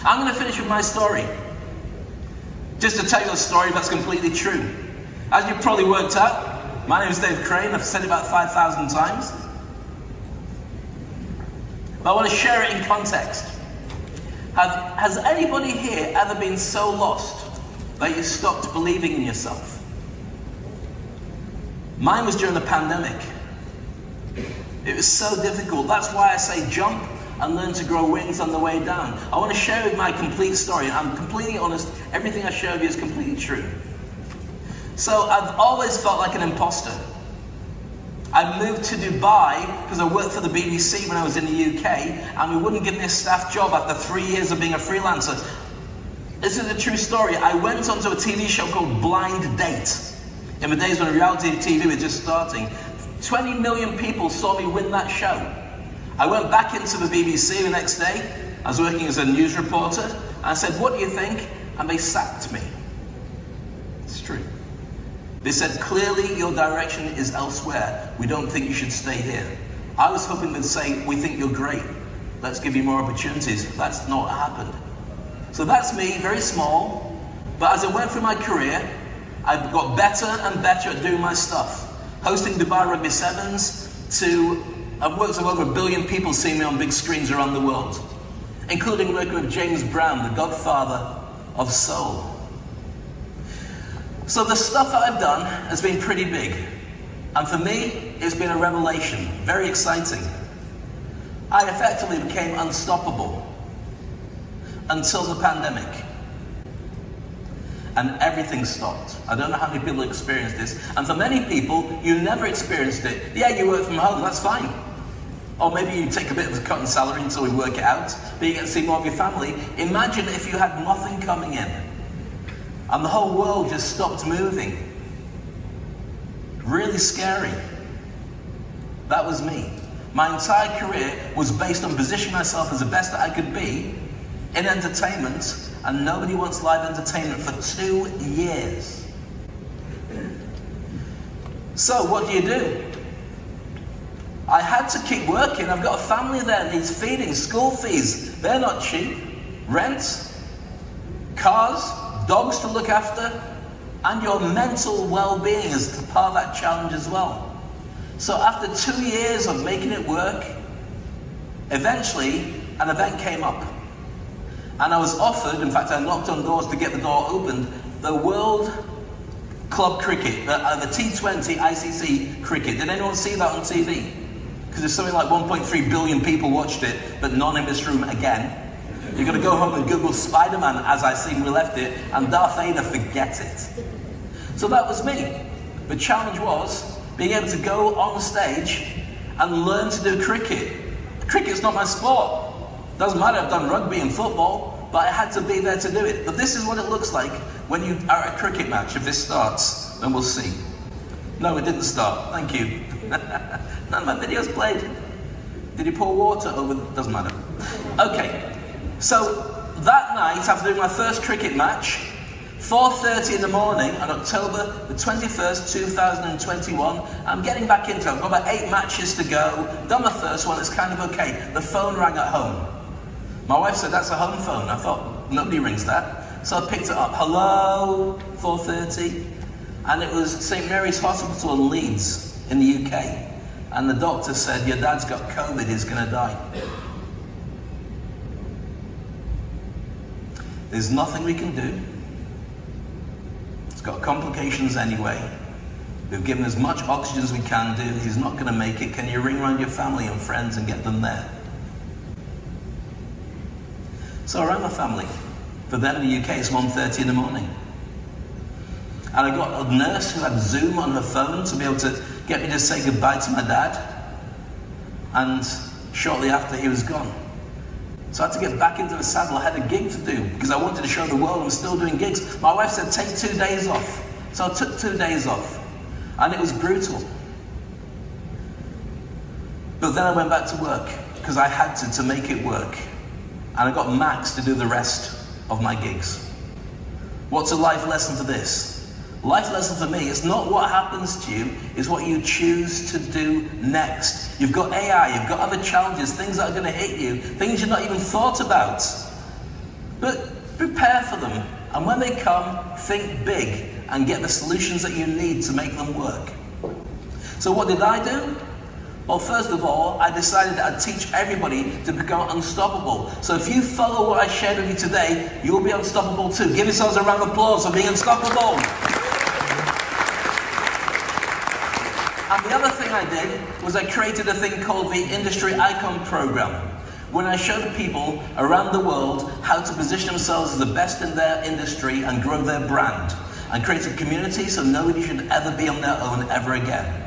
I'm going to finish with my story. Just to tell you a story that's completely true. As you've probably worked out, my name is davecrane. I've said it about 5,000 times. But I want to share it in context. Has anybody here ever been so lost that you stopped believing in yourself? Mine was during the pandemic. It was so difficult. That's why I say jump and learn to grow wings on the way down. I want to share with you my complete story. I'm completely honest. Everything I share with you is completely true. So I've always felt like an imposter. I moved to Dubai because I worked for the BBC when I was in the UK, and we wouldn't give me a staff job after 3 years of being a freelancer. This is a true story. I went onto a TV show called Blind Date. In the days when reality TV was just starting, 20 million people saw me win that show. I went back into the BBC the next day. I was working as a news reporter, and I said, "What do you think?" And they sacked me. It's true. They said, "Clearly your direction is elsewhere. We don't think you should stay here." I was hoping they'd say, "We think you're great. Let's give you more opportunities." That's not what happened. So that's me, very small. But as I went through my career, I got better and better at doing my stuff. Hosting Dubai Rugby Sevens to, I've worked with over 1 billion people seeing me on big screens around the world, including working with James Brown, the godfather of soul. So the stuff that I've done has been pretty big. And for me, it's been a revelation, very exciting. I effectively became unstoppable until the pandemic. And everything stopped. I don't know how many people experienced this. And for many people, you never experienced it. Yeah, you work from home, that's fine. Or maybe you take a bit of a cut in salary until we work it out, but you get to see more of your family. Imagine if you had nothing coming in, and the whole world just stopped moving. Really scary. That was me. My entire career was based on positioning myself as the best that I could be in entertainment, and nobody wants live entertainment for 2 years. So what do? I had to keep working. I've got a family there, needs feeding, school fees. They're not cheap. Rent, cars, dogs to look after, and your mental well-being is part of that challenge as well. So after 2 years of making it work, eventually an event came up. And I was offered, in fact I knocked on doors to get the door opened, the World Club Cricket, the T20 ICC cricket. Did anyone see that on TV? Because there's something like 1.3 billion people watched it, but none in this room again. You're going to go home and Google Spider-Man as I see we left it, and Darth Vader, forget it. So that was me. The challenge was being able to go on stage and learn to do cricket. Cricket's not my sport. Doesn't matter, I've done rugby and football, but I had to be there to do it. But this is what it looks like when you are at a cricket match. If this starts, then we'll see. No, it didn't start. Thank you. None of my videos played. Did you pour water over? Doesn't matter. Okay, so that night, after doing my first cricket match, 4:30 in the morning on October the 21st, 2021, I'm getting back into it. I've got about 8 matches to go. Done my first one, it's kind of okay. The phone rang at home. My wife said, "That's a home phone." I thought, nobody rings that. So I picked it up. Hello, 4:30. And it was St. Mary's Hospital in Leeds in the UK. And the doctor said, "Your dad's got COVID, he's gonna die." There's nothing we can do. He's got complications anyway. We've given as much oxygen as we can do. He's not gonna make it. Can you ring around your family and friends and get them there? So I rang my family. For them in the UK, it's 1:30 in the morning. And I got a nurse who had Zoom on her phone to be able to get me to say goodbye to my dad. And shortly after, he was gone. So I had to get back into the saddle. I had a gig to do because I wanted to show the world I'm still doing gigs. My wife said, "Take 2 days off." So I took 2 days off. And it was brutal. But then I went back to work because I had to make it work. And I got Max to do the rest of my gigs. What's a life lesson for this? Life lesson for me, it's not what happens to you, it's what you choose to do next. You've got AI, you've got other challenges, things that are going to hit you, things you've not even thought about. But prepare for them. And when they come, think big and get the solutions that you need to make them work. So what did I do? Well, first of all, I decided that I'd teach everybody to become unstoppable. So if you follow what I shared with you today, you'll be unstoppable too. Give yourselves a round of applause for being unstoppable. And the other thing I did was I created a thing called the Industry Icon Program, when I showed people around the world how to position themselves as the best in their industry and grow their brand, and create a community so nobody should ever be on their own ever again.